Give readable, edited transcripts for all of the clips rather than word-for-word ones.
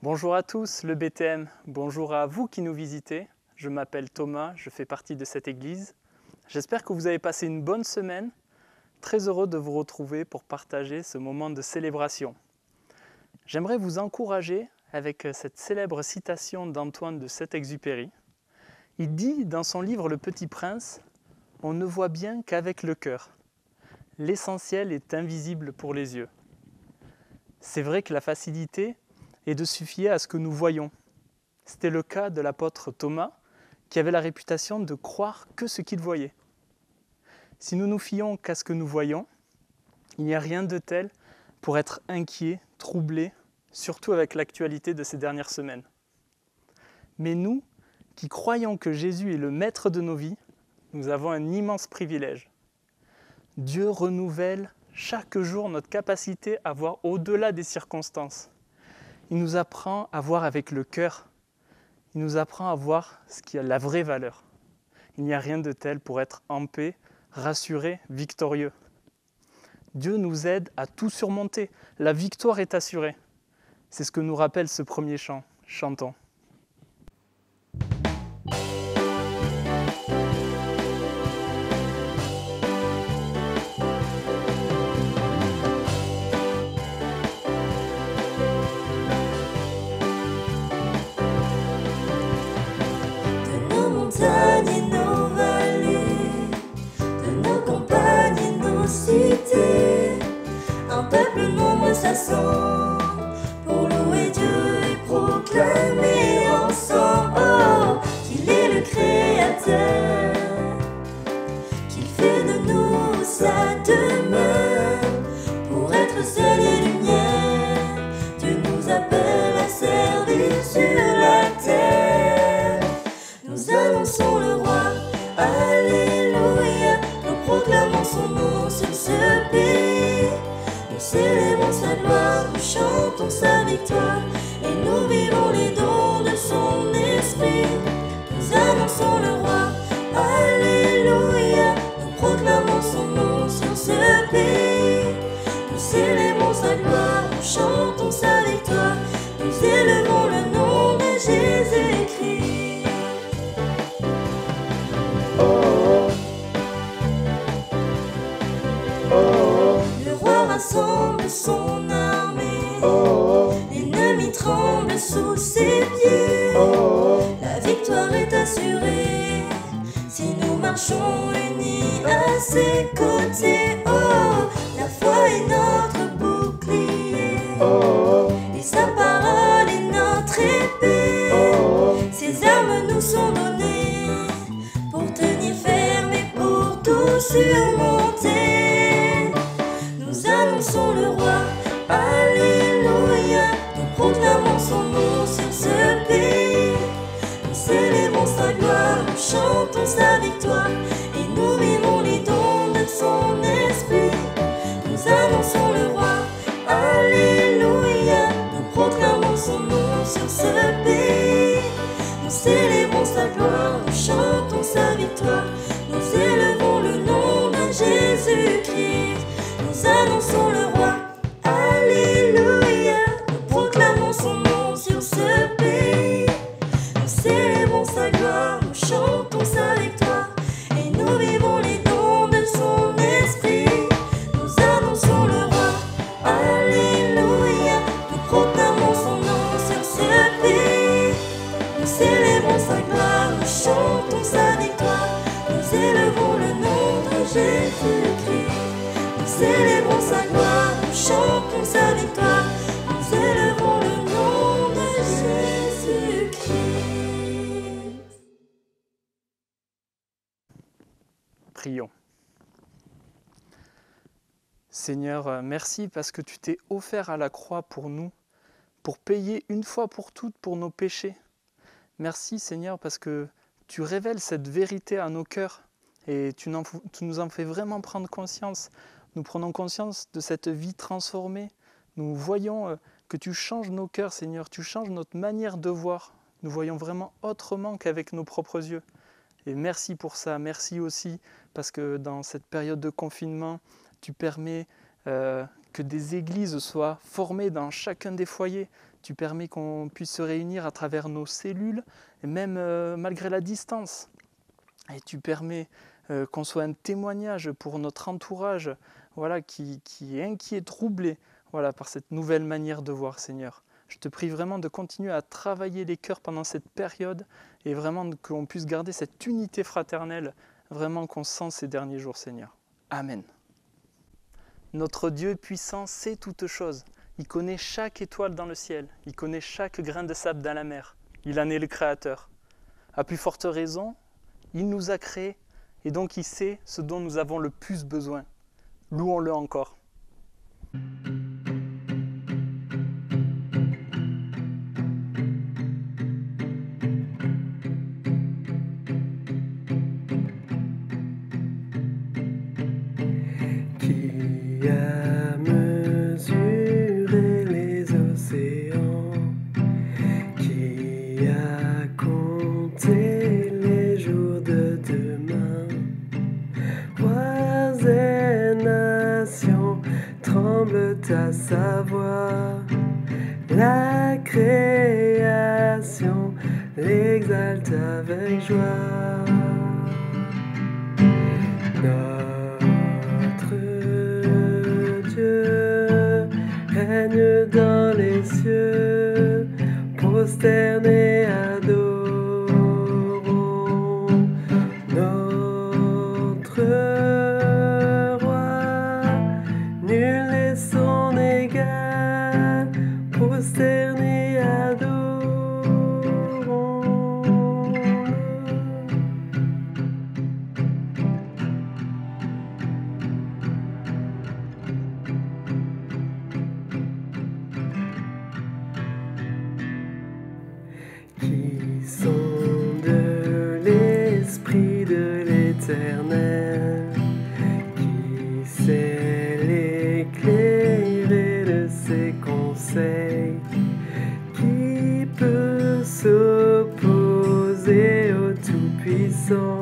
Bonjour à tous, le BTM. Bonjour à vous qui nous visitez. Je m'appelle Thomas, je fais partie de cette église. J'espère que vous avez passé une bonne semaine. Très heureux de vous retrouver pour partager ce moment de célébration. J'aimerais vous encourager avec cette célèbre citation d'Antoine de Saint-Exupéry. Il dit dans son livre Le Petit Prince, « On ne voit bien qu'avec le cœur. L'essentiel est invisible pour les yeux. » C'est vrai que la facilité est de se fier à ce que nous voyons. C'était le cas de l'apôtre Thomas, qui avait la réputation de croire que ce qu'il voyait. Si nous nous fions qu'à ce que nous voyons, il n'y a rien de tel pour être inquiet, troublé, surtout avec l'actualité de ces dernières semaines. Mais nous, qui croyons que Jésus est le maître de nos vies, nous avons un immense privilège. Dieu renouvelle chaque jour notre capacité à voir au-delà des circonstances. Il nous apprend à voir avec le cœur. Il nous apprend à voir ce qui a la vraie valeur. Il n'y a rien de tel pour être en paix, rassuré, victorieux. Dieu nous aide à tout surmonter. La victoire est assurée. C'est ce que nous rappelle ce premier chant. Chantons. Et nos vallées, de nos campagnes et nos cités, un peuple nombreux s'assemble pour louer Dieu et proclamer ensemble qu'il est le Créateur, qu'il fait de nous sa demeure pour être sel et lumière. Dieu nous appelle à servir sur la terre. Nous annonçons le roi, alléluia. Nous proclamons son nom sur ce pays. Nous célébrons sa gloire, nous chantons sa victoire, et nous vivons les dons de son esprit. Nous annonçons le roi, alléluia. Nous proclamons son nom sur ce pays. Nous célébrons sa gloire, nous chantons sa victoire, nous élevons le nom de Jésus-Christ. Le roi rassemble son armée, l'ennemi tremble sous ses pieds. La victoire est assurée si nous marchons unis à ses côtés. La foi est notre bouclier, et sa parole est notre épée. Ses armes nous sont données pour tenir ferme et pour tout surmonter. Nous annonçons le roi, alléluia. Nous proclamons son nom sur ce pays. Nous célébrons sa gloire, nous chantons sa victoire, et nous vivons les dons de son esprit. Nous annonçons le roi, alléluia. Nous proclamons son nom sur ce pays. Nous célébrons sa gloire, nous chantons sa victoire, nous élevons le nom de Jésus-Christ. Nous annonçons le roi, alléluia. Nous proclamons son nom sur ce pays. Nous célébrons sa gloire, nous chantons sa victoire, et nous vivons les dons de son esprit. Nous annonçons le roi, alléluia. Nous proclamons son nom sur ce pays. Nous célébrons sa gloire, nous chantons sa victoire, nous élevons le nom de Jésus-Christ. Nous célébrons sa gloire, nous chantons sa victoire, nous élevons le nom de Jésus-Christ. Prions. Seigneur, merci parce que tu t'es offert à la croix pour nous, pour payer une fois pour toutes pour nos péchés. Merci Seigneur parce que tu révèles cette vérité à nos cœurs et tu nous en fais vraiment prendre conscience. Nous prenons conscience de cette vie transformée. Nous voyons que tu changes nos cœurs Seigneur, tu changes notre manière de voir. Nous voyons vraiment autrement qu'avec nos propres yeux. Et merci pour ça, merci aussi parce que dans cette période de confinement, tu permets que des églises soient formées dans chacun des foyers. Tu permets qu'on puisse se réunir à travers nos cellules, et même malgré la distance. Et tu permets qu'on soit un témoignage pour notre entourage, voilà, qui est inquiet, troublé, voilà, par cette nouvelle manière de voir, Seigneur. Je te prie vraiment de continuer à travailler les cœurs pendant cette période et vraiment qu'on puisse garder cette unité fraternelle, vraiment qu'on sent ces derniers jours, Seigneur. Amen. Notre Dieu puissant sait toutes choses. Il connaît chaque étoile dans le ciel. Il connaît chaque grain de sable dans la mer. Il en est le créateur. À plus forte raison, il nous a créés et donc il sait ce dont nous avons le plus besoin. Louons-le encore. Qui a mesuré les océans, qui a compté les jours de demain, rois et nations tremblent à sa voix, la création l'exalte avec joie. Notre Dieu règne dans les cieux, prosternés adorons notre roi, nul n'est son égal, prosternés adorons. Qui sont de l'esprit de l'Éternel, qui sait l'éclairer de ses conseils, qui peut s'opposer au Tout-Puissant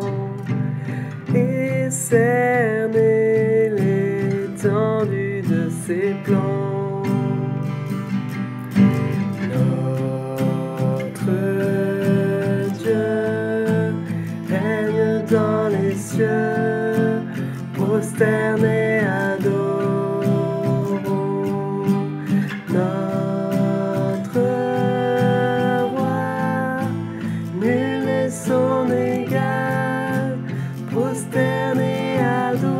et cerner l'étendue de ses plans. Dans les cieux, prosternés adorons notre roi, nul n'est son égal, prosternés adorons-le.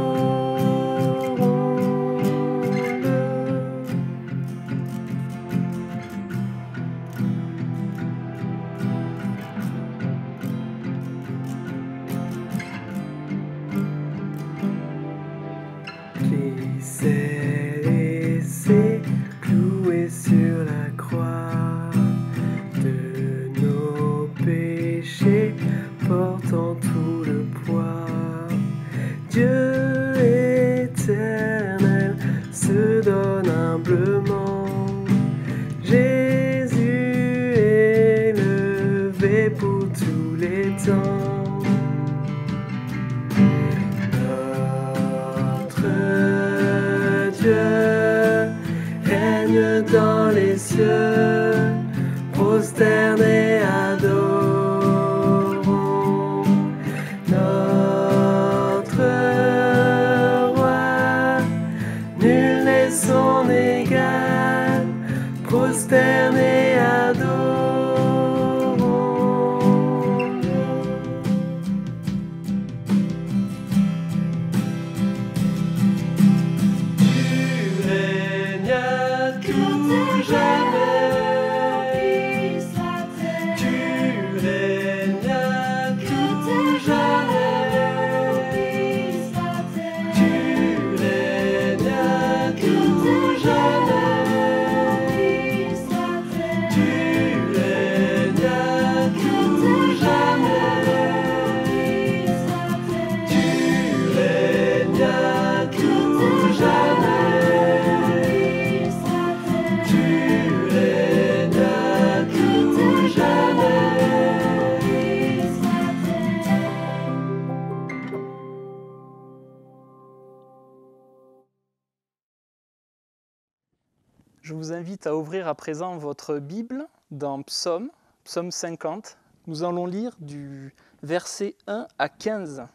Je vous invite à ouvrir à présent votre Bible dans Psaume 50. Nous allons lire du verset 1 à 15.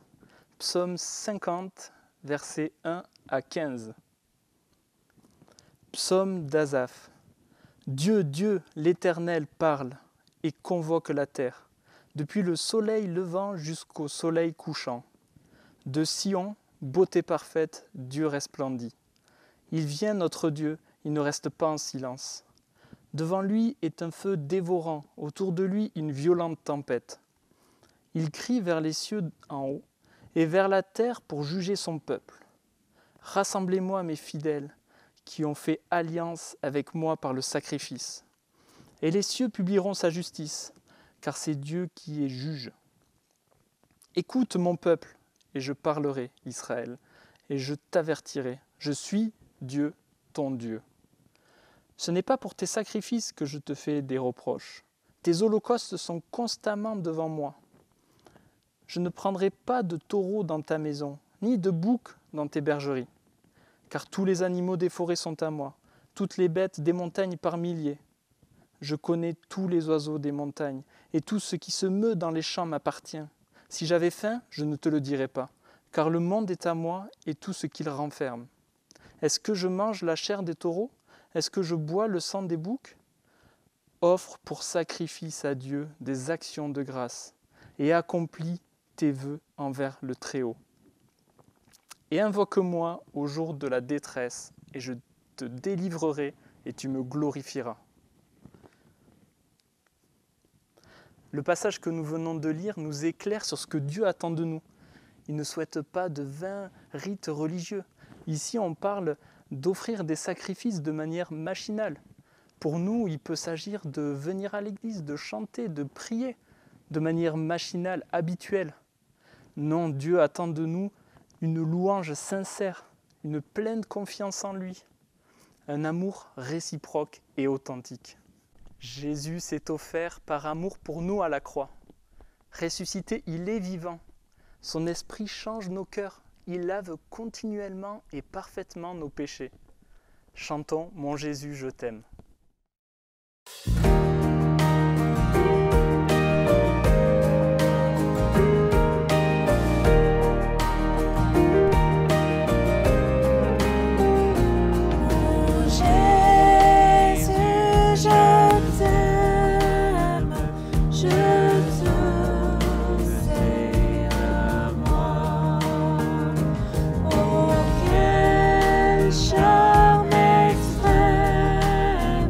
Psaume 50, versets 1 à 15. Psaume d'Asaph. Dieu, Dieu, l'Éternel parle et convoque la terre, depuis le soleil levant jusqu'au soleil couchant. De Sion, beauté parfaite, Dieu resplendit. Il vient notre Dieu, il ne reste pas en silence. Devant lui est un feu dévorant, autour de lui une violente tempête. Il crie vers les cieux en haut et vers la terre pour juger son peuple. Rassemblez-moi mes fidèles, qui ont fait alliance avec moi par le sacrifice. Et les cieux publieront sa justice, car c'est Dieu qui est juge. Écoute mon peuple, et je parlerai, Israël, et je t'avertirai. Je suis Dieu, ton Dieu. Ce n'est pas pour tes sacrifices que je te fais des reproches. Tes holocaustes sont constamment devant moi. Je ne prendrai pas de taureau dans ta maison, ni de bouc dans tes bergeries. Car tous les animaux des forêts sont à moi, toutes les bêtes des montagnes par milliers. Je connais tous les oiseaux des montagnes, et tout ce qui se meut dans les champs m'appartient. Si j'avais faim, je ne te le dirais pas, car le monde est à moi et tout ce qu'il renferme. Est-ce que je mange la chair des taureaux? Est-ce que je bois le sang des boucs? Offre pour sacrifice à Dieu des actions de grâce, et accomplis tes vœux envers le Très-Haut. Et invoque-moi au jour de la détresse, et je te délivrerai, et tu me glorifieras. Le passage que nous venons de lire nous éclaire sur ce que Dieu attend de nous. Il ne souhaite pas de vains rites religieux. Ici, on parle d'offrir des sacrifices de manière machinale. Pour nous, il peut s'agir de venir à l'église, de chanter, de prier de manière machinale, habituelle. Non, Dieu attend de nous une louange sincère, une pleine confiance en lui, un amour réciproque et authentique. Jésus s'est offert par amour pour nous à la croix. Ressuscité, il est vivant. Son esprit change nos cœurs. Il lave continuellement et parfaitement nos péchés. Chantons « Mon Jésus, je t'aime ». Charme extrême.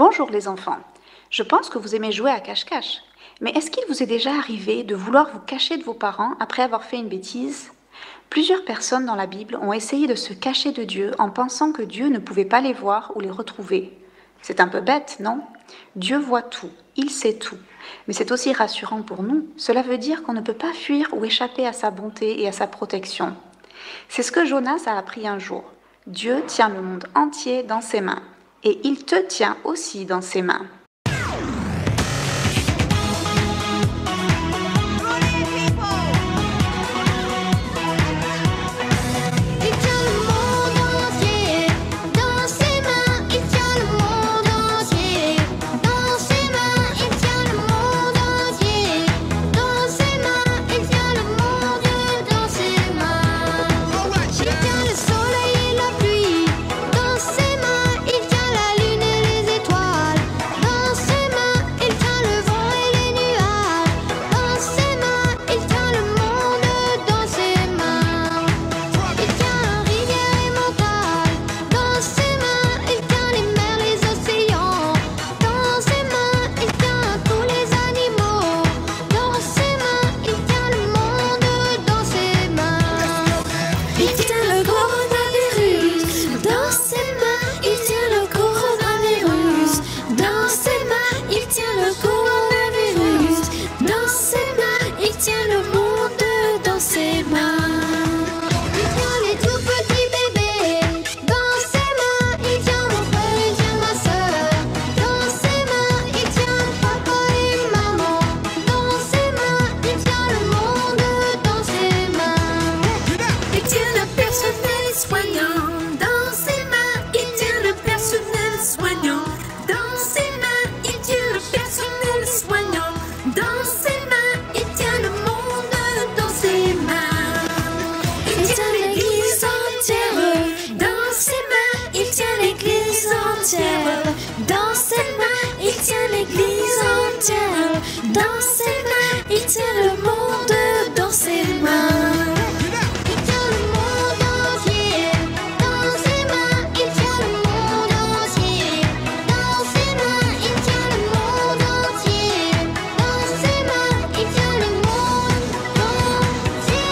Bonjour les enfants, je pense que vous aimez jouer à cache-cache. Mais est-ce qu'il vous est déjà arrivé de vouloir vous cacher de vos parents après avoir fait une bêtise ? Plusieurs personnes dans la Bible ont essayé de se cacher de Dieu en pensant que Dieu ne pouvait pas les voir ou les retrouver. C'est un peu bête, non ? Dieu voit tout, il sait tout. Mais c'est aussi rassurant pour nous. Cela veut dire qu'on ne peut pas fuir ou échapper à sa bonté et à sa protection. C'est ce que Jonas a appris un jour. Dieu tient le monde entier dans ses mains. Et il te tient aussi dans ses mains. Dans ses mains, il tient l'église entière. Dans ses mains, il tient le monde dans ses mains. Il tient le monde entier. Dans ses mains, il tient le monde entier. Dans ses mains, il tient le monde entier. Dans ses mains, il tient le monde entier.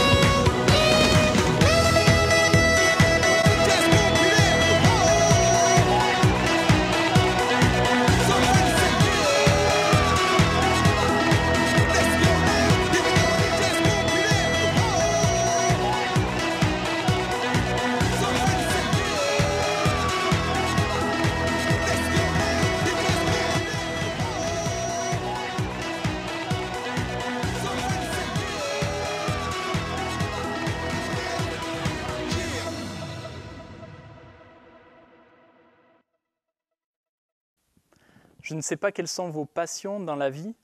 Je ne sais pas quelles sont vos passions dans la vie,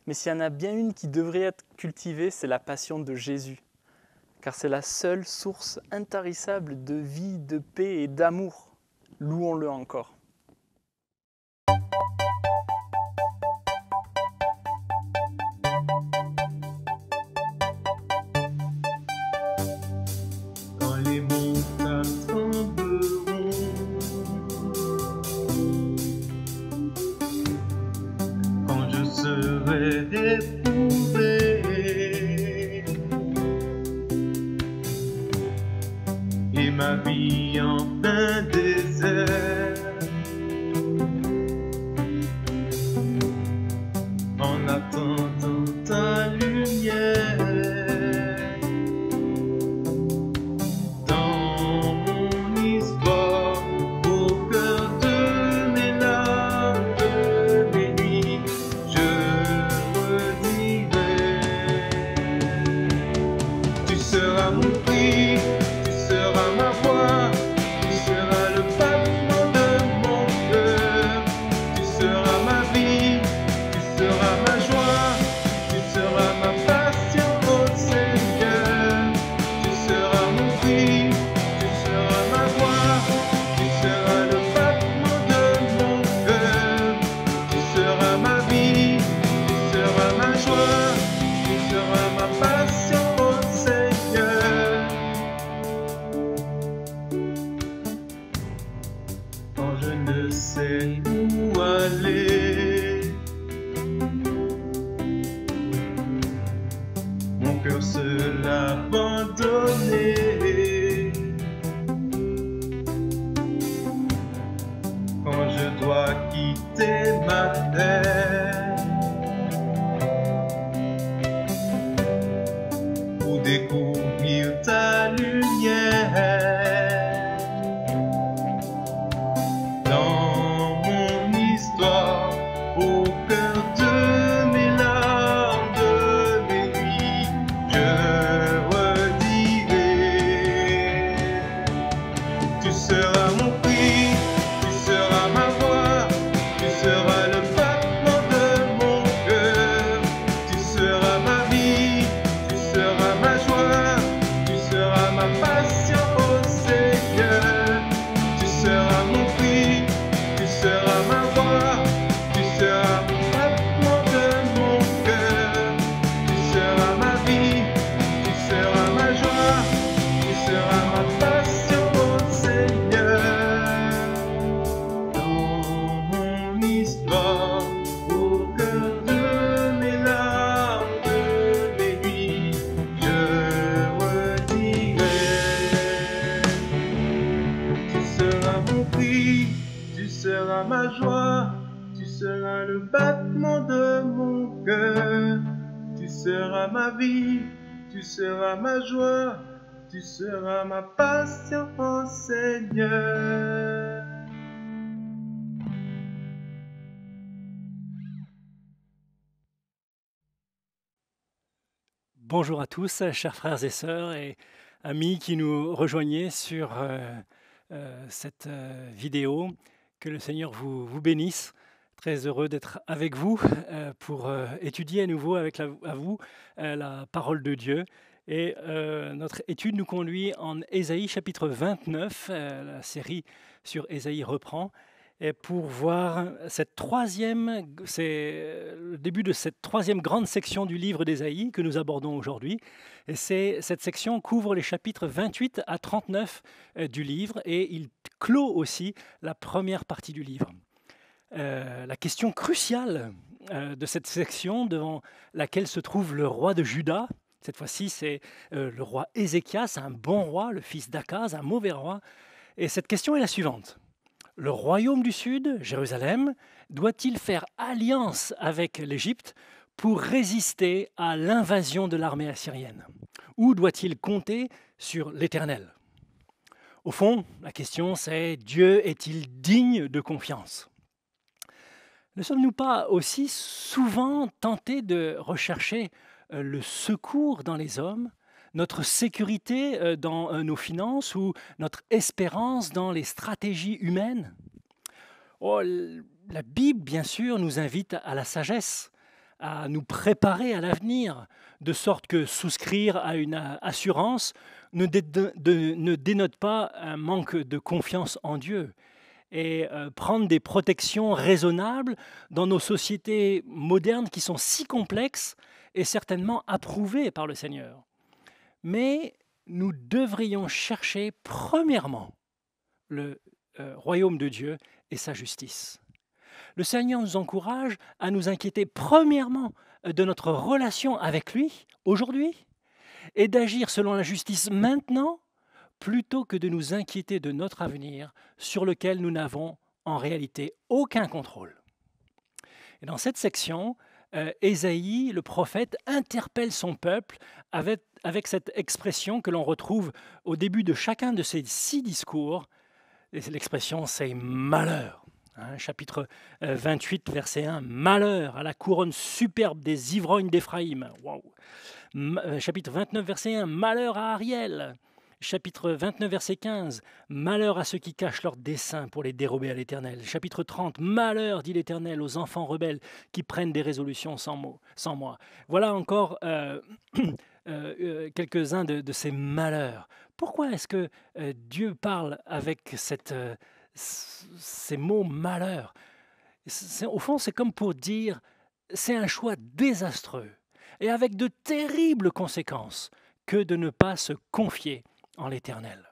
mais s'il y en a bien une qui devrait être cultivée, c'est la passion de Jésus. Car c'est la seule source intarissable de vie, de paix et d'amour. Louons-le encore. Quand les montagnes trembleront, quand je serai éprouvé et ma vie en plein désert, en attendant ta lumière. Dans mon histoire, au cœur de mes larmes, de mes nuits, je redirai. Tu seras mon cri, tu seras ma voix, tu seras le battement de mon cœur. Tu seras ma vie, tu seras ma joie, tu seras ma passion, oh Seigneur. Tu seras mon cri, tu seras ma voix, tu seras le battement de mon cœur. Tu seras ma vie, tu seras ma joie, tu seras ma passion, oh Seigneur. Quand je ne sais où aller, aller. Mon cœur se l'a abandonné. Quand je dois quitter ma terre pour découvrir ta lumière. Dans mon histoire, au cœur de mes larmes, de mes nuits, je redirai. Tu seras mon prix, tu seras ma voix, tu seras le battement de mon cœur. Tu seras ma vie, tu seras ma joie, tu seras ma passion, oh Seigneur. Tu seras mon prix, tu seras ma voix, tu seras le battement de mon cœur. Tu seras ma vie, tu seras ma joie, tu seras ma passion, oh Seigneur. Dans mon histoire, au cœur de mes larmes, de mes nuits, je redirai. Tu seras mon prix, tu seras ma joie, tu seras le battement de mon cœur. Tu seras ma vie, tu seras ma joie, tu seras ma passion, oh Seigneur. Bonjour à tous, chers frères et sœurs et amis qui nous rejoignez sur cette vidéo. Que le Seigneur vous bénisse. Très heureux d'être avec vous pour étudier à nouveau avec vous la parole de Dieu. Et notre étude nous conduit en Ésaïe chapitre 29, la série sur Ésaïe reprend. Et pour voir c'est le début de cette troisième grande section du livre d'Ésaïe que nous abordons aujourd'hui. Et cette section couvre les chapitres 28 à 39 du livre et il clôt aussi la première partie du livre. La question cruciale de cette section devant laquelle se trouve le roi de Juda, cette fois-ci c'est le roi Ézéchias, un bon roi, le fils d'Akaz, un mauvais roi. Et cette question est la suivante. Le royaume du Sud, Jérusalem, doit-il faire alliance avec l'Égypte pour résister à l'invasion de l'armée assyrienne? Ou doit-il compter sur l'Éternel? Au fond, la question c'est, Dieu est-il digne de confiance? Ne sommes-nous pas aussi souvent tentés de rechercher le secours dans les hommes, notre sécurité dans nos finances ou notre espérance dans les stratégies humaines? Oh, la Bible, bien sûr, nous invite à la sagesse, à nous préparer à l'avenir, de sorte que souscrire à une assurance ne dénote pas un manque de confiance en Dieu. Et prendre des protections raisonnables dans nos sociétés modernes qui sont si complexes est certainement approuvé par le Seigneur. Mais nous devrions chercher premièrement le royaume de Dieu et sa justice. Le Seigneur nous encourage à nous inquiéter premièrement de notre relation avec lui aujourd'hui et d'agir selon la justice maintenant plutôt que de nous inquiéter de notre avenir sur lequel nous n'avons en réalité aucun contrôle. Et dans cette section, Ésaïe, le prophète, interpelle son peuple avec cette expression que l'on retrouve au début de chacun de ses 6 discours. Et l'expression, c'est « malheur ». Chapitre 28, verset 1, « Malheur à la couronne superbe des ivrognes d'Éphraïm ». Wow. Chapitre 29, verset 1, « Malheur à Ariel ». Chapitre 29, verset 15, « Malheur à ceux qui cachent leurs desseins pour les dérober à l'Éternel ». Chapitre 30, « Malheur, dit l'Éternel, aux enfants rebelles qui prennent des résolutions sans moi ». Voilà encore quelques-uns de ces malheurs. Pourquoi est-ce que Dieu parle avec ces mots « malheur » ? Au fond, c'est comme pour dire « c'est un choix désastreux et avec de terribles conséquences que de ne pas se confier en l'Éternel ».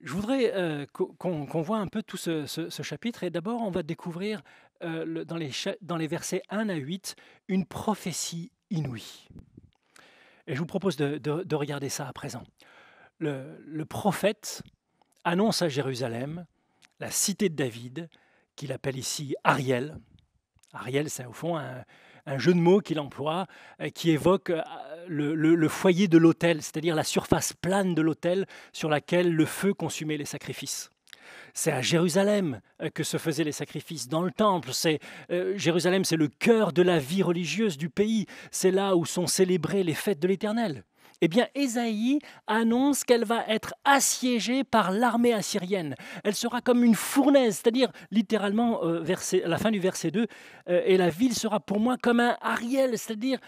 Je voudrais qu'on voit un peu tout ce chapitre. Et d'abord, on va découvrir dans les versets 1 à 8 une prophétie inouïe. Et je vous propose de regarder ça à présent. Le prophète annonce à Jérusalem la cité de David, qu'il appelle ici Ariel. Ariel, c'est au fond un jeu de mots qu'il emploie, qui évoque le foyer de l'autel, c'est-à-dire la surface plane de l'autel sur laquelle le feu consumait les sacrifices. C'est à Jérusalem que se faisaient les sacrifices, dans le temple. Jérusalem, c'est le cœur de la vie religieuse du pays. C'est là où sont célébrées les fêtes de l'Éternel. Eh bien, Ésaïe annonce qu'elle va être assiégée par l'armée assyrienne. Elle sera comme une fournaise, c'est-à-dire littéralement, à la fin du verset 2, et la ville sera pour moi comme un Ariel, c'est-à-dire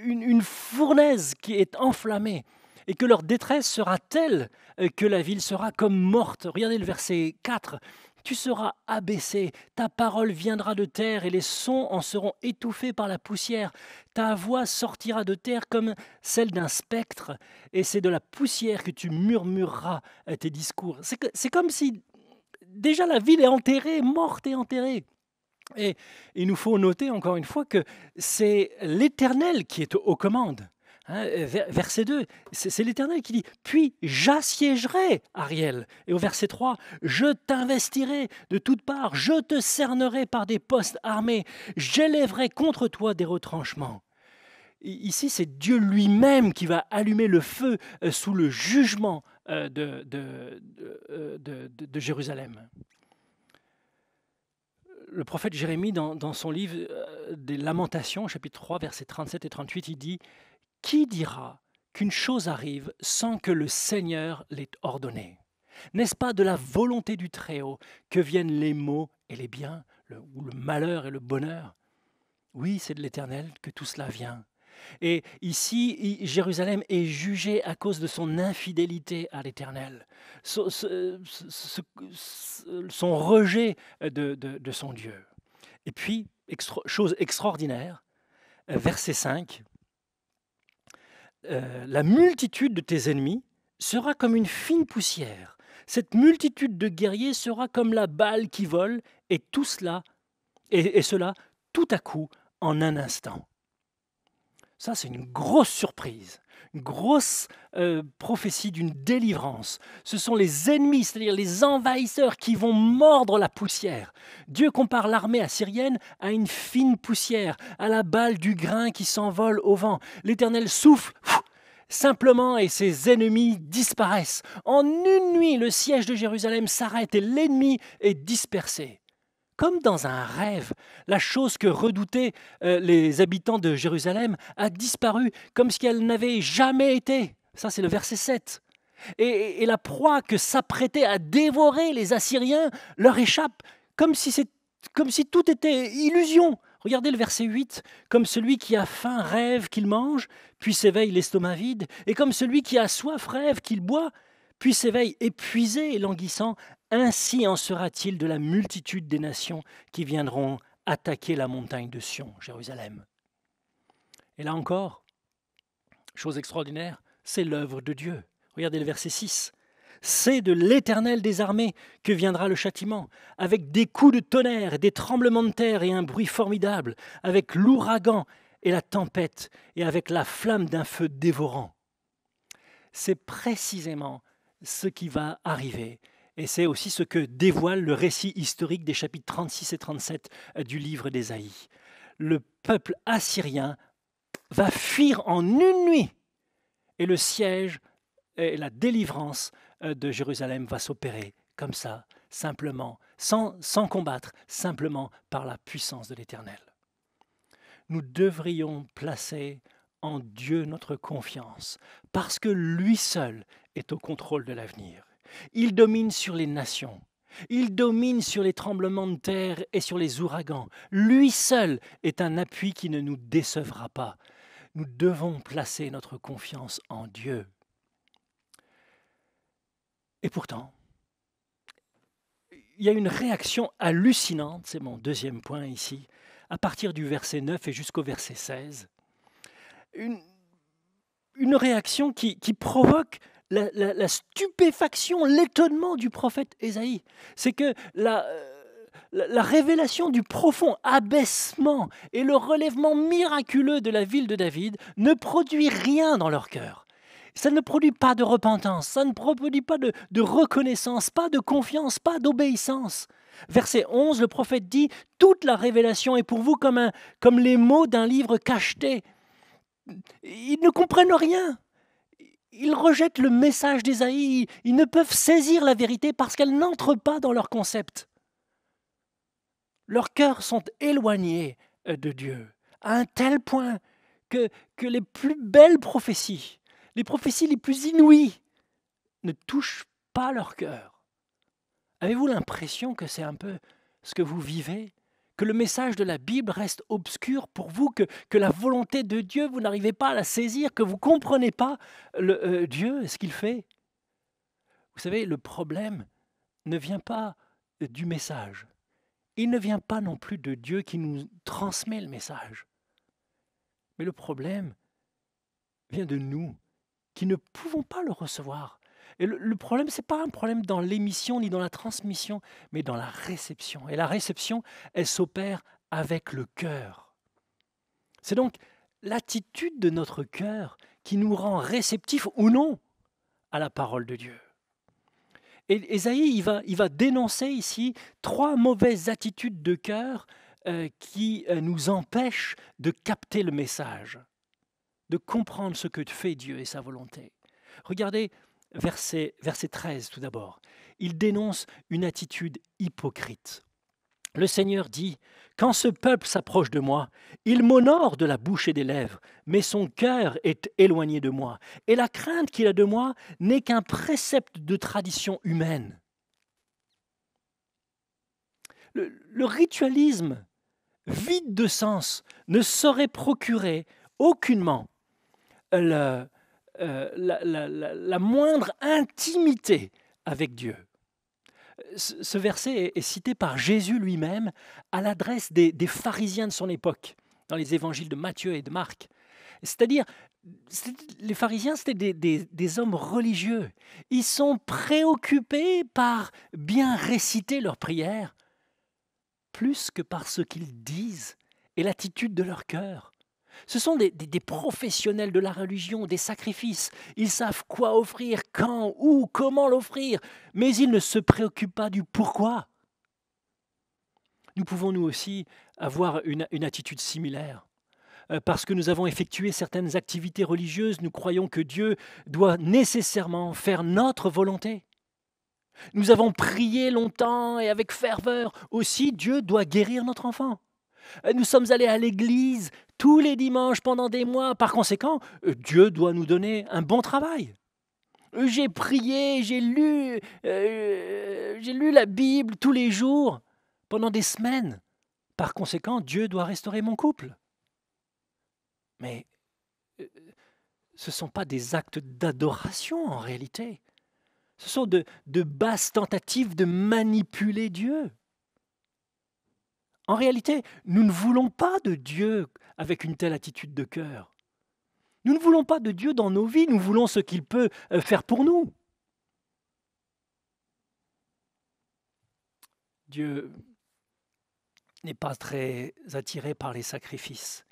une fournaise qui est enflammée, et que leur détresse sera telle que la ville sera comme morte. Regardez le verset 4. Tu seras abaissé, ta parole viendra de terre et les sons en seront étouffés par la poussière. Ta voix sortira de terre comme celle d'un spectre et c'est de la poussière que tu murmureras tes discours. C'est comme si déjà la ville est enterrée, morte et enterrée. Et il nous faut noter encore une fois que c'est l'Éternel qui est aux commandes. Verset 2, c'est l'Éternel qui dit « Puis j'assiégerai Ariel ». Et au verset 3, « Je t'investirai de toutes parts, je te cernerai par des postes armés, j'élèverai contre toi des retranchements ». Ici, c'est Dieu lui-même qui va allumer le feu sous le jugement de Jérusalem. Le prophète Jérémie, dans son livre des Lamentations, chapitre 3, versets 37 et 38, il dit « Qui dira qu'une chose arrive sans que le Seigneur l'ait ordonnée ? N'est-ce pas de la volonté du Très-Haut que viennent les maux et les biens, ou le malheur et le bonheur ? Oui, c'est de l'Éternel que tout cela vient. » Et ici, Jérusalem est jugée à cause de son infidélité à l'Éternel, son rejet de son Dieu. Et puis, chose extraordinaire, verset 5, la multitude de tes ennemis sera comme une fine poussière. Cette multitude de guerriers sera comme la balle qui vole, et tout cela, et cela tout à coup en un instant. Ça, c'est une grosse surprise, une grosse prophétie d'une délivrance. Ce sont les ennemis, c'est-à-dire les envahisseurs qui vont mordre la poussière. Dieu compare l'armée assyrienne à une fine poussière, à la balle du grain qui s'envole au vent. L'Éternel souffle simplement et ses ennemis disparaissent. En une nuit, le siège de Jérusalem s'arrête et l'ennemi est dispersé. Comme dans un rêve, la chose que redoutaient les habitants de Jérusalem a disparu comme si elle n'avait jamais été. Ça, c'est le verset 7. Et la proie que s'apprêtait à dévorer les Assyriens leur échappe, comme si tout était illusion. Regardez le verset 8. Comme celui qui a faim rêve qu'il mange, puis s'éveille l'estomac vide, et comme celui qui a soif rêve qu'il boit, puis s'éveille épuisé et languissant, ainsi en sera-t-il de la multitude des nations qui viendront attaquer la montagne de Sion, Jérusalem. Et là encore, chose extraordinaire, c'est l'œuvre de Dieu. Regardez le verset 6. C'est de l'Éternel des armées que viendra le châtiment, avec des coups de tonnerre, des tremblements de terre et un bruit formidable, avec l'ouragan et la tempête, et avec la flamme d'un feu dévorant. C'est précisément ce qui va arriver. Et c'est aussi ce que dévoile le récit historique des chapitres 36 et 37 du livre d'Ésaïe. Le peuple assyrien va fuir en une nuit et le siège et la délivrance de Jérusalem va s'opérer comme ça, simplement, sans combattre, simplement par la puissance de l'Éternel. Nous devrions placer en Dieu notre confiance, parce que lui seul est au contrôle de l'avenir. Il domine sur les nations, il domine sur les tremblements de terre et sur les ouragans. Lui seul est un appui qui ne nous décevra pas. Nous devons placer notre confiance en Dieu. Et pourtant, il y a une réaction hallucinante, c'est mon deuxième point ici, à partir du verset 9 et jusqu'au verset 16. Une réaction qui provoque la stupéfaction, l'étonnement du prophète Ésaïe. C'est que la révélation du profond abaissement et le relèvement miraculeux de la ville de David ne produit rien dans leur cœur. Ça ne produit pas de repentance, ça ne produit pas de reconnaissance, pas de confiance, pas d'obéissance. Verset 11, le prophète dit « Toute la révélation est pour vous comme les mots d'un livre cacheté. » Ils ne comprennent rien. Ils rejettent le message d'Ésaïe. Ils ne peuvent saisir la vérité parce qu'elle n'entre pas dans leur concept. Leurs cœurs sont éloignés de Dieu à un tel point que les plus belles prophéties, les prophéties les plus inouïes, ne touchent pas leur cœur. Avez-vous l'impression que c'est un peu ce que vous vivez? Que le message de la Bible reste obscur pour vous, que la volonté de Dieu, vous n'arrivez pas à la saisir, que vous ne comprenez pas Dieu et ce qu'il fait? Vous savez, le problème ne vient pas du message. Il ne vient pas non plus de Dieu qui nous transmet le message. Mais le problème vient de nous, qui ne pouvons pas le recevoir. Et le problème, ce n'est pas un problème dans l'émission ni dans la transmission, mais dans la réception. Et la réception, elle s'opère avec le cœur. C'est donc l'attitude de notre cœur qui nous rend réceptifs ou non à la parole de Dieu. Et Ésaïe, il va dénoncer ici 3 mauvaises attitudes de cœur qui nous empêchent de capter le message, de comprendre ce que fait Dieu et sa volonté. Regardez verset 13 tout d'abord. Il dénonce une attitude hypocrite. Le Seigneur dit « Quand ce peuple s'approche de moi, il m'honore de la bouche et des lèvres, mais son cœur est éloigné de moi, et la crainte qu'il a de moi n'est qu'un précepte de tradition humaine. » Le ritualisme vide de sens ne saurait procurer aucunement la moindre intimité avec Dieu. Ce verset est cité par Jésus lui-même à l'adresse des pharisiens de son époque, dans les évangiles de Matthieu et de Marc. C'est-à-dire, les pharisiens, c'était des hommes religieux. Ils sont préoccupés par bien réciter leurs prières, plus que par ce qu'ils disent et l'attitude de leur cœur. Ce sont des professionnels de la religion, des sacrifices. Ils savent quoi offrir, quand, où, comment l'offrir, mais ils ne se préoccupent pas du pourquoi. Nous pouvons nous aussi avoir une attitude similaire. Parce que nous avons effectué certaines activités religieuses, nous croyons que Dieu doit nécessairement faire notre volonté. Nous avons prié longtemps et avec ferveur. Aussi, Dieu doit guérir notre enfant. Nous sommes allés à l'église tous les dimanches pendant des mois. Par conséquent, Dieu doit nous donner un bon travail. J'ai prié, j'ai lu la Bible tous les jours pendant des semaines. Par conséquent, Dieu doit restaurer mon couple. Mais ce ne sont pas des actes d'adoration en réalité. Ce sont de basses tentatives de manipuler Dieu. En réalité, nous ne voulons pas de Dieu avec une telle attitude de cœur. Nous ne voulons pas de Dieu dans nos vies, nous voulons ce qu'il peut faire pour nous. Dieu n'est pas très attiré par les sacrifices.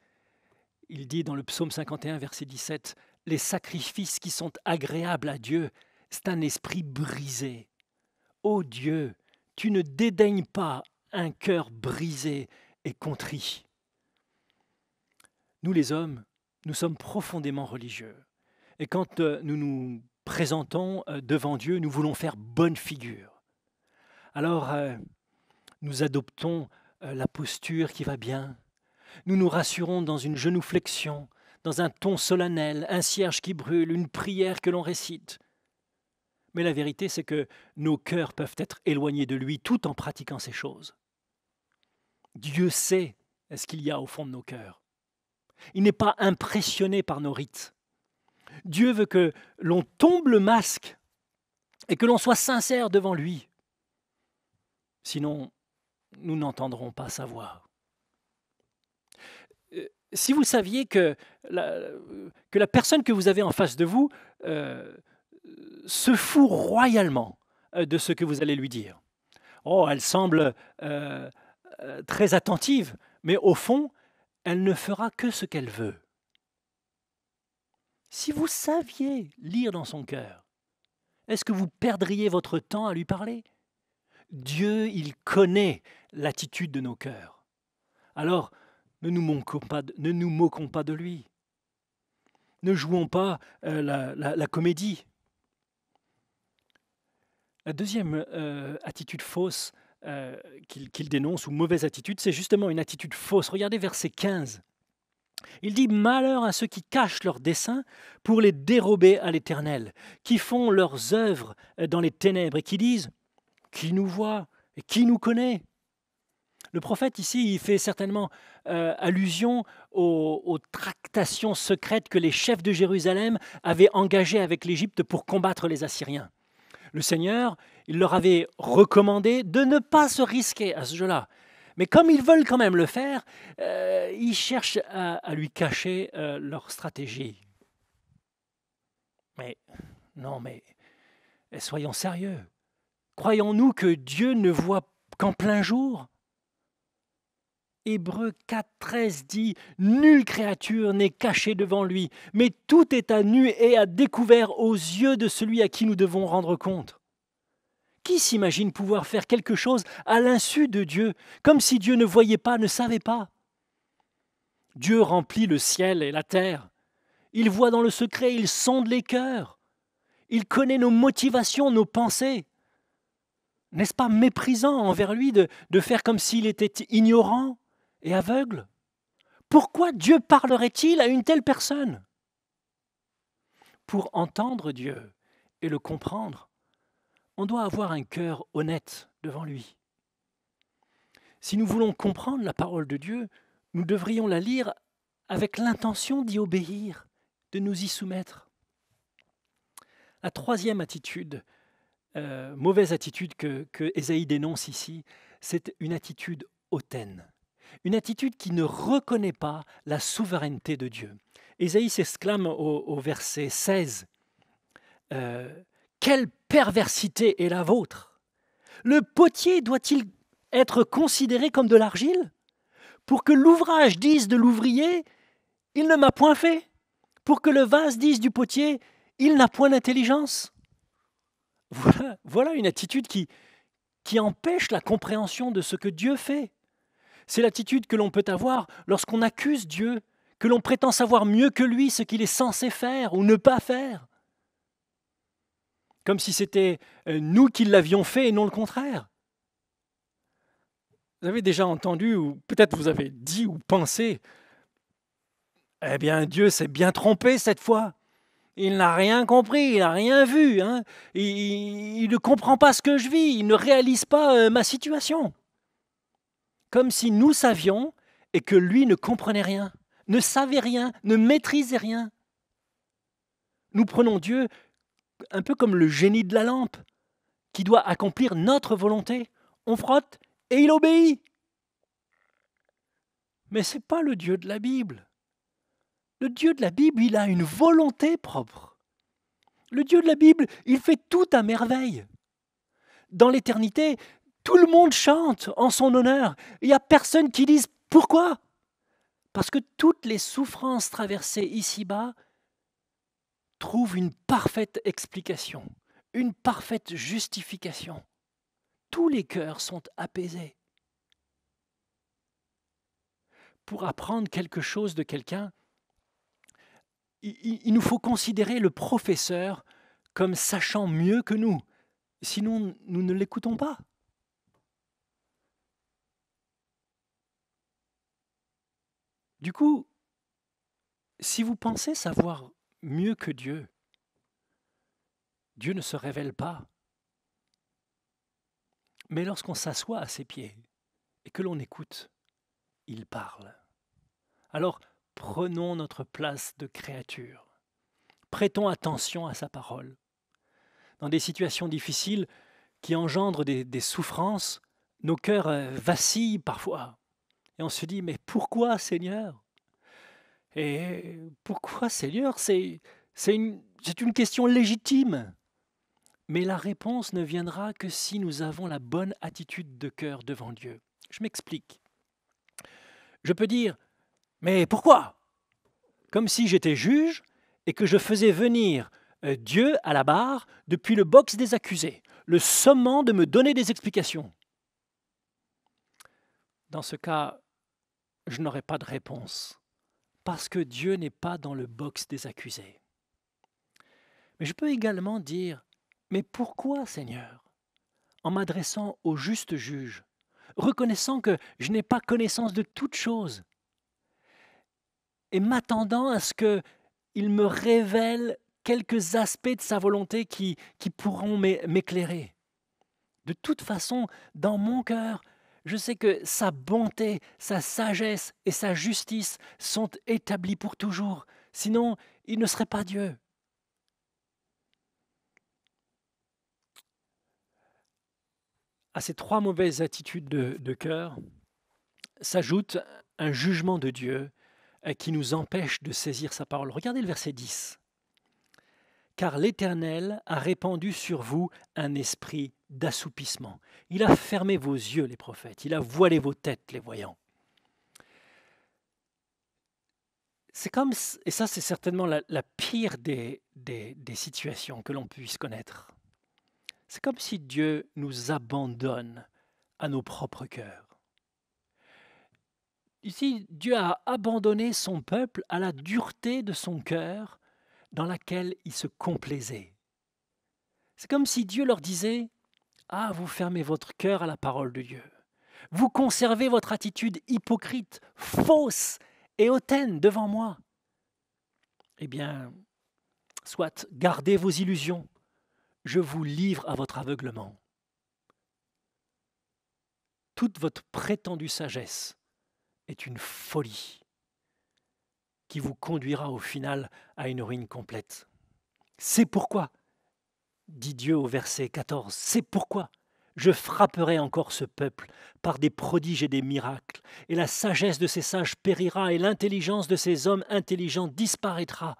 Il dit dans le psaume 51, verset 17, « Les sacrifices qui sont agréables à Dieu, c'est un esprit brisé. Ô Dieu, tu ne dédaignes pas un cœur brisé et contrit. » Nous les hommes, nous sommes profondément religieux. Et quand nous nous présentons devant Dieu, nous voulons faire bonne figure. Alors, nous adoptons la posture qui va bien. Nous nous rassurons dans une genuflexion, dans un ton solennel, un cierge qui brûle, une prière que l'on récite. Mais la vérité, c'est que nos cœurs peuvent être éloignés de lui tout en pratiquant ces choses. Dieu sait ce qu'il y a au fond de nos cœurs. Il n'est pas impressionné par nos rites. Dieu veut que l'on tombe le masque et que l'on soit sincère devant lui. Sinon, nous n'entendrons pas sa voix. Si vous saviez que la personne que vous avez en face de vous se fout royalement de ce que vous allez lui dire. Oh, elle semble très attentive, mais au fond, elle ne fera que ce qu'elle veut. Si vous saviez lire dans son cœur, est-ce que vous perdriez votre temps à lui parler? Dieu, il connaît l'attitude de nos cœurs. Alors, ne nous moquons pas de lui. Ne jouons pas la comédie. La deuxième attitude fausse qu'il dénonce, ou mauvaise attitude, c'est justement une attitude fausse. Regardez verset 15. Il dit « Malheur à ceux qui cachent leurs desseins pour les dérober à l'Éternel, qui font leurs œuvres dans les ténèbres et qui disent « Qui nous voit et qui nous connaît ?» Le prophète ici, il fait certainement allusion aux tractations secrètes que les chefs de Jérusalem avaient engagées avec l'Égypte pour combattre les Assyriens. Le Seigneur, il leur avait recommandé de ne pas se risquer à ce jeu-là. Mais comme ils veulent quand même le faire, ils cherchent à lui cacher leur stratégie. Mais non, mais soyons sérieux. Croyons-nous que Dieu ne voit qu'en plein jour? Hébreux 4,13 dit « Nulle créature n'est cachée devant lui, mais tout est à nu et à découvert aux yeux de celui à qui nous devons rendre compte. » Qui s'imagine pouvoir faire quelque chose à l'insu de Dieu, comme si Dieu ne voyait pas, ne savait pas? Dieu remplit le ciel et la terre. Il voit dans le secret, il sonde les cœurs. Il connaît nos motivations, nos pensées. N'est-ce pas méprisant envers lui de faire comme s'il était ignorant et aveugle? Pourquoi Dieu parlerait-il à une telle personne? Pour entendre Dieu et le comprendre, on doit avoir un cœur honnête devant lui. Si nous voulons comprendre la parole de Dieu, nous devrions la lire avec l'intention d'y obéir, de nous y soumettre. La troisième attitude, mauvaise attitude que Ésaïe dénonce ici, c'est une attitude hautaine. Une attitude qui ne reconnaît pas la souveraineté de Dieu. Ésaïe s'exclame au verset 16. Quelle perversité est la vôtre! Le potier doit-il être considéré comme de l'argile? Pour que l'ouvrage dise de l'ouvrier, il ne m'a point fait. Pour que le vase dise du potier, il n'a point d'intelligence. Voilà une attitude qui empêche la compréhension de ce que Dieu fait. C'est l'attitude que l'on peut avoir lorsqu'on accuse Dieu, que l'on prétend savoir mieux que lui ce qu'il est censé faire ou ne pas faire. Comme si c'était nous qui l'avions fait et non le contraire. Vous avez déjà entendu, ou peut-être vous avez dit ou pensé, eh bien Dieu s'est bien trompé cette fois. Il n'a rien compris, il n'a rien vu. Hein. Il ne comprend pas ce que je vis, il ne réalise pas ma situation. Comme si nous savions et que lui ne comprenait rien, ne savait rien, ne maîtrisait rien. Nous prenons Dieu un peu comme le génie de la lampe, qui doit accomplir notre volonté. On frotte et il obéit. Mais ce n'est pas le Dieu de la Bible. Le Dieu de la Bible, il a une volonté propre. Le Dieu de la Bible, il fait tout à merveille. Dans l'éternité, tout le monde chante en son honneur. Il n'y a personne qui dise « Pourquoi ?» Parce que toutes les souffrances traversées ici-bas trouvent une parfaite explication, une parfaite justification. Tous les cœurs sont apaisés. Pour apprendre quelque chose de quelqu'un, il nous faut considérer le professeur comme sachant mieux que nous. Sinon, nous ne l'écoutons pas. Du coup, si vous pensez savoir mieux que Dieu, Dieu ne se révèle pas. Mais lorsqu'on s'assoit à ses pieds et que l'on écoute, il parle. Alors, prenons notre place de créature. Prêtons attention à sa parole. Dans des situations difficiles qui engendrent des souffrances, nos cœurs vacillent parfois. Et on se dit, mais pourquoi, Seigneur? Et pourquoi, Seigneur? C'est une question légitime. mais la réponse ne viendra que si nous avons la bonne attitude de cœur devant Dieu. Je m'explique. Je peux dire « Mais pourquoi ?» Comme si j'étais juge et que je faisais venir Dieu à la barre depuis le box des accusés, le sommant de me donner des explications. Dans ce cas, je n'aurai pas de réponse, parce que Dieu n'est pas dans le box des accusés. Mais je peux également dire, mais pourquoi, Seigneur? En m'adressant au juste juge, reconnaissant que je n'ai pas connaissance de toute chose, et m'attendant à ce qu'il me révèle quelques aspects de sa volonté qui pourront m'éclairer. De toute façon, dans mon cœur, je sais que sa bonté, sa sagesse et sa justice sont établies pour toujours. Sinon, il ne serait pas Dieu. À ces trois mauvaises attitudes de cœur s'ajoute un jugement de Dieu qui nous empêche de saisir sa parole. Regardez le verset 10. Car l'Éternel a répandu sur vous un esprit d'assoupissement. Il a fermé vos yeux, les prophètes. Il a voilé vos têtes, les voyants. C'est comme, et ça c'est certainement la pire des situations que l'on puisse connaître. C'est comme si Dieu nous abandonne à nos propres cœurs. Ici, Dieu a abandonné son peuple à la dureté de son cœur dans laquelle il se complaisait. C'est comme si Dieu leur disait « Ah, vous fermez votre cœur à la parole de Dieu. Vous conservez votre attitude hypocrite, fausse et hautaine devant moi. Eh bien, soit gardez vos illusions, je vous livre à votre aveuglement. Toute votre prétendue sagesse est une folie qui vous conduira au final à une ruine complète. C'est pourquoi, dit Dieu au verset 14, c'est pourquoi je frapperai encore ce peuple par des prodiges et des miracles, et la sagesse de ces sages périra, et l'intelligence de ces hommes intelligents disparaîtra.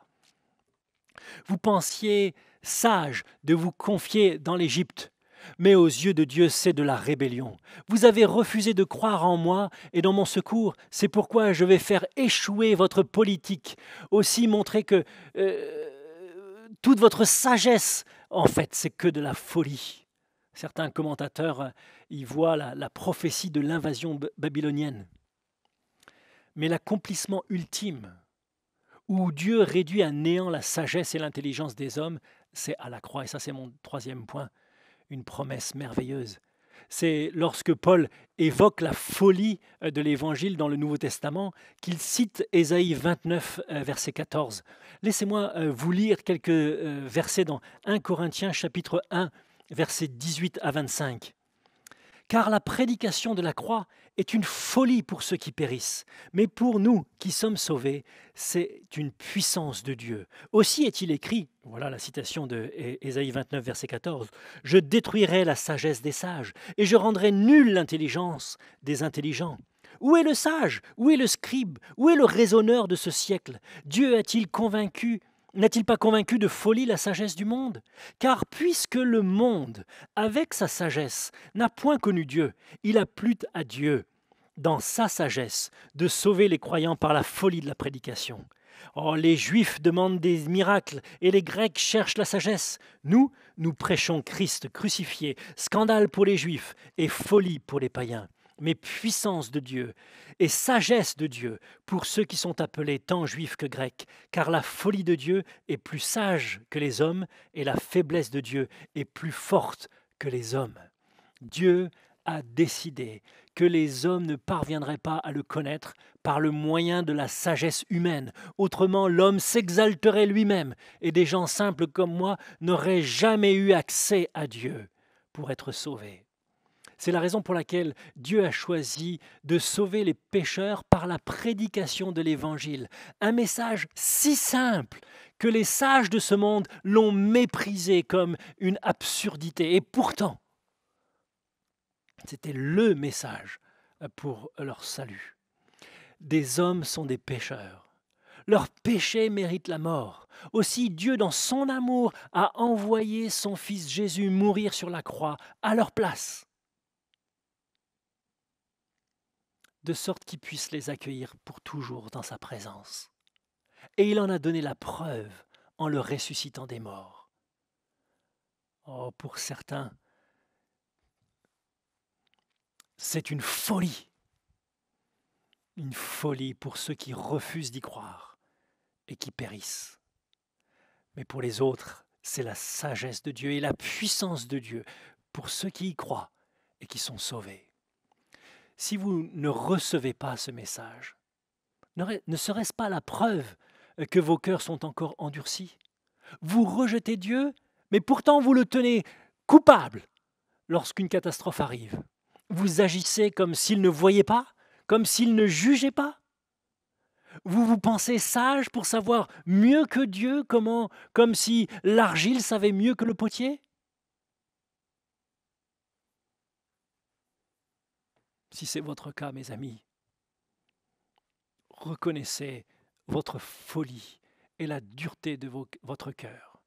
Vous pensiez sage de vous confier dans l'Égypte, mais aux yeux de Dieu, c'est de la rébellion. Vous avez refusé de croire en moi et dans mon secours. C'est pourquoi je vais faire échouer votre politique. Aussi montrer que toute votre sagesse, en fait, c'est que de la folie. Certains commentateurs y voient la prophétie de l'invasion babylonienne. Mais l'accomplissement ultime, où Dieu réduit à néant la sagesse et l'intelligence des hommes, c'est à la croix. Et ça, c'est mon troisième point. Une promesse merveilleuse. C'est lorsque Paul évoque la folie de l'Évangile dans le Nouveau Testament qu'il cite Ésaïe 29, verset 14. Laissez-moi vous lire quelques versets dans 1 Corinthiens chapitre 1, versets 18 à 25. Car la prédication de la croix est une folie pour ceux qui périssent, mais pour nous qui sommes sauvés, c'est une puissance de Dieu. Aussi est-il écrit, voilà la citation de Ésaïe 29, verset 14, « Je détruirai la sagesse des sages, et je rendrai nulle l'intelligence des intelligents. » Où est le sage? Où est le scribe? Où est le raisonneur de ce siècle? Dieu n'a-t-il pas convaincu de folie la sagesse du monde? Car puisque le monde, avec sa sagesse, n'a point connu Dieu, il a plu à Dieu, dans sa sagesse, de sauver les croyants par la folie de la prédication. Oh, les Juifs demandent des miracles et les Grecs cherchent la sagesse. Nous prêchons Christ crucifié, scandale pour les Juifs et folie pour les païens. Mais puissance de Dieu et sagesse de Dieu pour ceux qui sont appelés tant juifs que grecs, car la folie de Dieu est plus sage que les hommes et la faiblesse de Dieu est plus forte que les hommes. Dieu a décidé que les hommes ne parviendraient pas à le connaître par le moyen de la sagesse humaine. Autrement, l'homme s'exalterait lui-même et des gens simples comme moi n'auraient jamais eu accès à Dieu pour être sauvés. C'est la raison pour laquelle Dieu a choisi de sauver les pécheurs par la prédication de l'Évangile. Un message si simple que les sages de ce monde l'ont méprisé comme une absurdité. Et pourtant, c'était le message pour leur salut. Des hommes sont des pécheurs. Leur péché mérite la mort. Aussi Dieu, dans son amour, a envoyé son Fils Jésus mourir sur la croix à leur place, de sorte qu'il puisse les accueillir pour toujours dans sa présence. Et il en a donné la preuve en le ressuscitant des morts. Oh, pour certains, c'est une folie pour ceux qui refusent d'y croire et qui périssent. Mais pour les autres, c'est la sagesse de Dieu et la puissance de Dieu pour ceux qui y croient et qui sont sauvés. Si vous ne recevez pas ce message, ne serait-ce pas la preuve que vos cœurs sont encore endurcis? Vous rejetez Dieu, mais pourtant vous le tenez coupable lorsqu'une catastrophe arrive. Vous agissez comme s'il ne voyait pas, comme s'il ne jugeait pas. Vous vous pensez sage pour savoir mieux que Dieu, comme si l'argile savait mieux que le potier? Si c'est votre cas, mes amis, reconnaissez votre folie et la dureté de votre cœur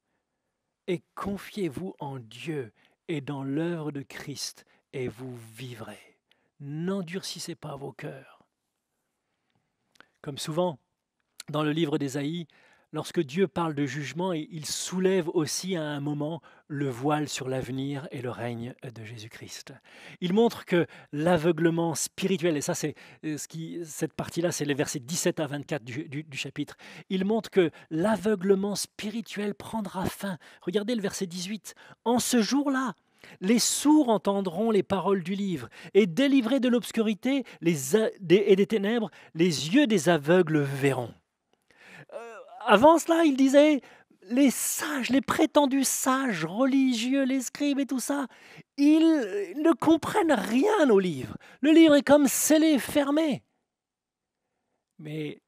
et confiez-vous en Dieu et dans l'œuvre de Christ et vous vivrez. N'endurcissez pas vos cœurs. Comme souvent dans le livre d'Ésaïe, lorsque Dieu parle de jugement, il soulève aussi à un moment le voile sur l'avenir et le règne de Jésus-Christ. Il montre que l'aveuglement spirituel, et ça c'est cette partie-là, c'est les versets 17 à 24 du chapitre, il montre que l'aveuglement spirituel prendra fin. Regardez le verset 18. En ce jour-là, les sourds entendront les paroles du livre, et délivrés de l'obscurité et des ténèbres, les yeux des aveugles verront. Avant cela, il disait, les sages, les prétendus sages religieux, les scribes et tout ça, ils ne comprennent rien au livre. Le livre est comme scellé, fermé. Mais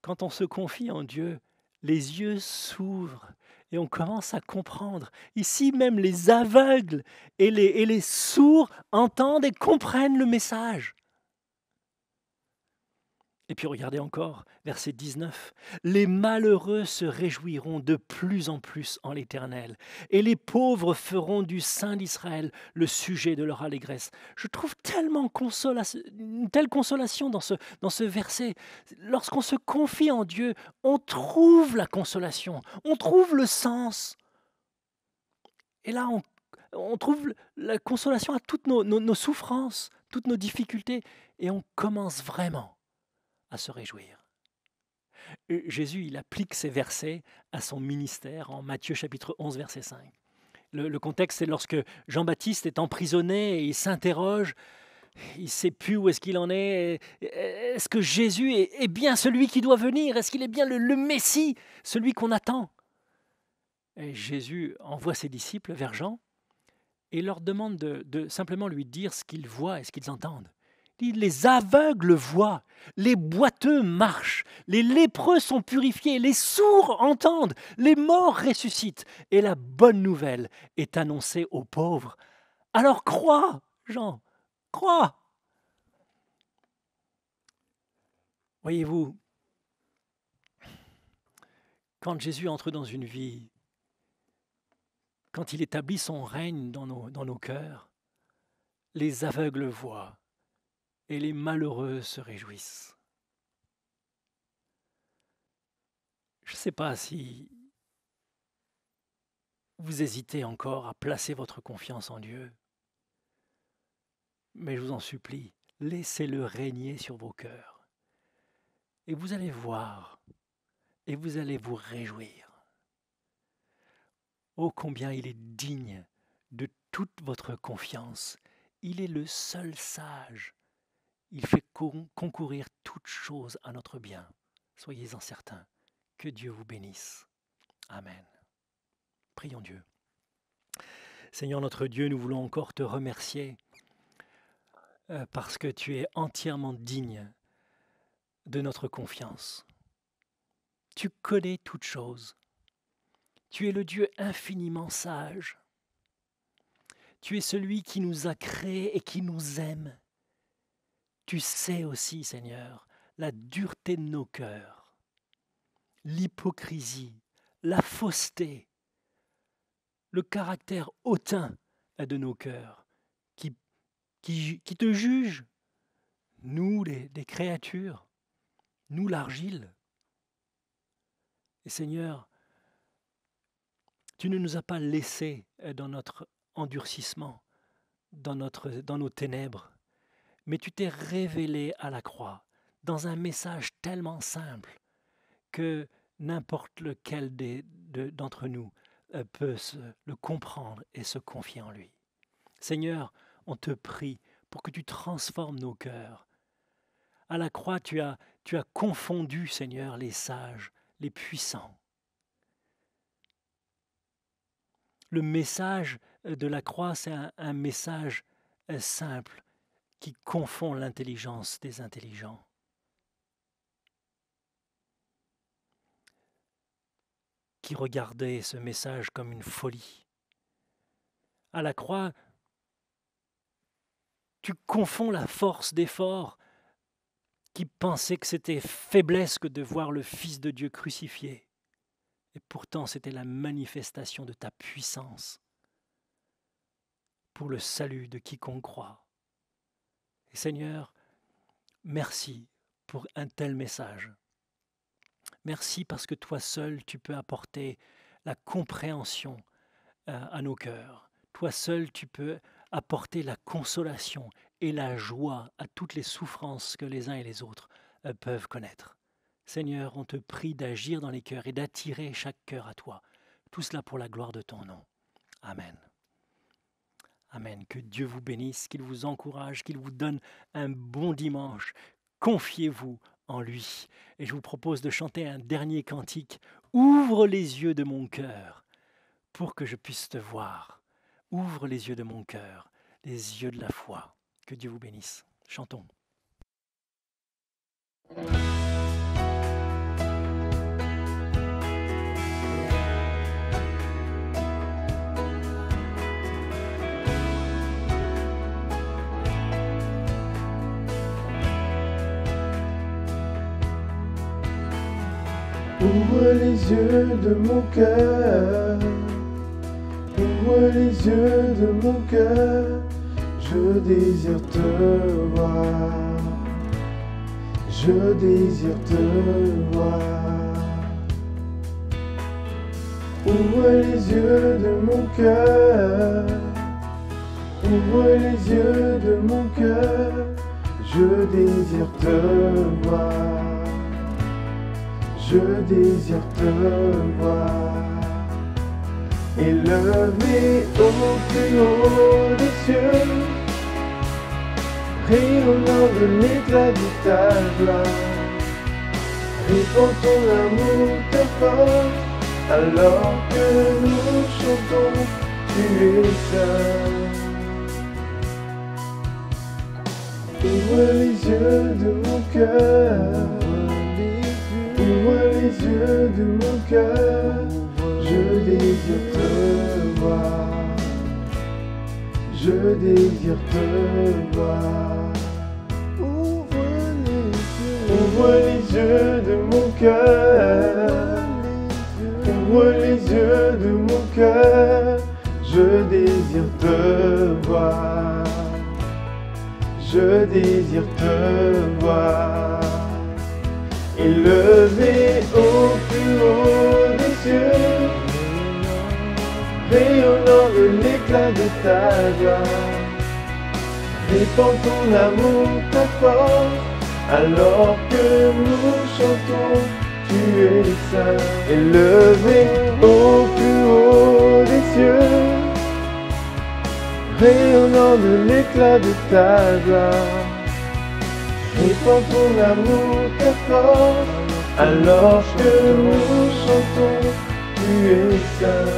quand on se confie en Dieu, les yeux s'ouvrent et on commence à comprendre. Ici, même les aveugles et les sourds entendent et comprennent le message. Et puis regardez encore, verset 19. Les malheureux se réjouiront de plus en plus en l'Éternel, et les pauvres feront du Saint d'Israël le sujet de leur allégresse. Je trouve tellement une telle consolation dans ce verset. Lorsqu'on se confie en Dieu, on trouve la consolation, on trouve le sens. Et là, on trouve la consolation à toutes nos souffrances, toutes nos difficultés, et on commence vraiment à se réjouir. Jésus, il applique ces versets à son ministère en Matthieu chapitre 11, verset 5. Le contexte, c'est lorsque Jean-Baptiste est emprisonné et il s'interroge, il ne sait plus où est-ce qu'il en est. Est-ce que Jésus est bien celui qui doit venir? Est-ce qu'il est bien le Messie, celui qu'on attend? Et Jésus envoie ses disciples vers Jean et leur demande de simplement lui dire ce qu'ils voient et ce qu'ils entendent. Les aveugles voient, les boiteux marchent, les lépreux sont purifiés, les sourds entendent, les morts ressuscitent, et la bonne nouvelle est annoncée aux pauvres. Alors crois, Jean, crois. Voyez-vous, quand Jésus entre dans une vie, quand il établit son règne dans nos cœurs, les aveugles voient. Et les malheureux se réjouissent. Je ne sais pas si vous hésitez encore à placer votre confiance en Dieu, mais je vous en supplie, laissez-le régner sur vos cœurs. Et vous allez voir, et vous allez vous réjouir. Oh, combien il est digne de toute votre confiance. Il est le seul sage. Il fait concourir toutes choses à notre bien. Soyez-en certains. Que Dieu vous bénisse. Amen. Prions Dieu. Seigneur notre Dieu, nous voulons encore te remercier parce que tu es entièrement digne de notre confiance. Tu connais toutes choses. Tu es le Dieu infiniment sage. Tu es celui qui nous a créés et qui nous aime. Tu sais aussi, Seigneur, la dureté de nos cœurs, l'hypocrisie, la fausseté, le caractère hautain de nos cœurs, qui te jugent, nous les créatures, nous l'argile. Et Seigneur, tu ne nous as pas laissés dans notre endurcissement, dans nos ténèbres, mais tu t'es révélé à la croix dans un message tellement simple que n'importe lequel d'entre nous peut le comprendre et se confier en lui. Seigneur, on te prie pour que tu transformes nos cœurs. À la croix, tu as confondu, Seigneur, les sages, les puissants. Le message de la croix, c'est un message simple qui confond l'intelligence des intelligents. Qui regardait ce message comme une folie. À la croix, tu confonds la force des forts qui pensaient que c'était faiblesse que de voir le Fils de Dieu crucifié. Et pourtant, c'était la manifestation de ta puissance pour le salut de quiconque croit. Et Seigneur, merci pour un tel message. Merci parce que toi seul, tu peux apporter la compréhension à nos cœurs. Toi seul, tu peux apporter la consolation et la joie à toutes les souffrances que les uns et les autres peuvent connaître. Seigneur, on te prie d'agir dans les cœurs et d'attirer chaque cœur à toi. Tout cela pour la gloire de ton nom. Amen. Amen. Que Dieu vous bénisse, qu'il vous encourage, qu'il vous donne un bon dimanche. Confiez-vous en lui. Et je vous propose de chanter un dernier cantique. Ouvre les yeux de mon cœur pour que je puisse te voir. Ouvre les yeux de mon cœur, les yeux de la foi. Que Dieu vous bénisse. Chantons. Ouvre les yeux de mon cœur, ouvre les yeux de mon cœur, je désire te voir, je désire te voir. Ouvre les yeux de mon cœur, ouvre les yeux de mon cœur, je désire te voir. Je désire te voir, élevé au plus haut des cieux, rayonnant de l'éclat de ta gloire. Répand ton amour, ta force, alors que nous chantons, tu es seul. Ouvre les yeux de mon cœur, ouvre les yeux de mon cœur, je désire te voir, je désire te voir. Ouvre les yeux de mon cœur, ouvre les yeux de mon cœur, je désire te voir, je désire te voir. Élevé au plus haut des cieux, rayonnant de l'éclat de ta gloire. Répand ton amour, ta force, alors que nous chantons, tu es saint. Élevé au plus haut des cieux, rayonnant de l'éclat de ta gloire. Répand ton amour, ta force, alors que nous chantons, tu es saint.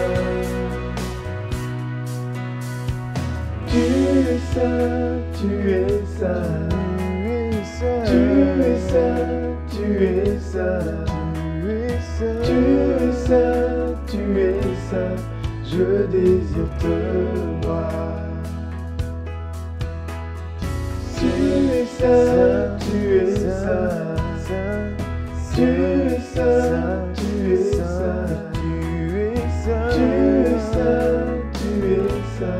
Tu es saint, tu es saint, tu es saint, tu es saint, tu es saint, tu es saint, je désire te voir. Tu es saint, tu es saint, Tu es ça, tu es ça, tu es ça, tu es ça, tu es ça,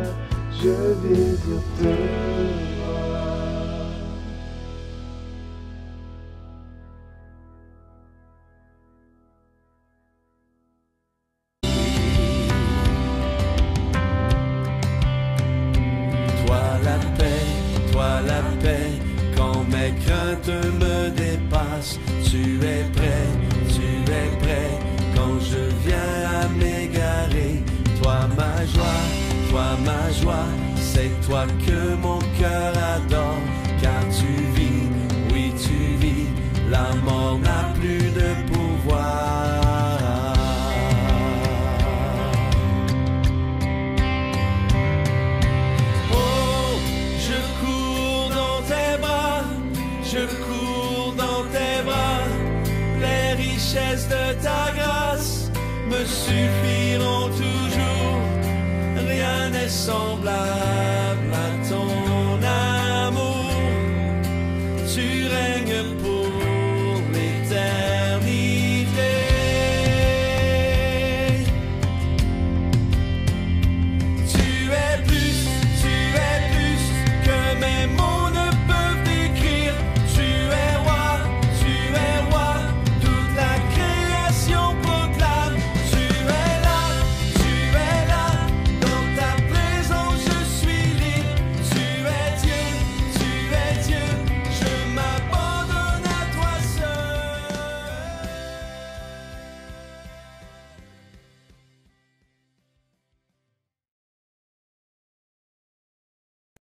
je désire te voir. Toi la paix, quand mes craintes me dépassent, tu es prêt, quand je viens à m'égarer. Toi ma joie, c'est toi que mon cœur adore, car tu vis, oui tu vis, la mort n'a plus de pouvoir. Je cours dans tes bras, les richesses de ta grâce me suffiront toujours, rien n'est semblable.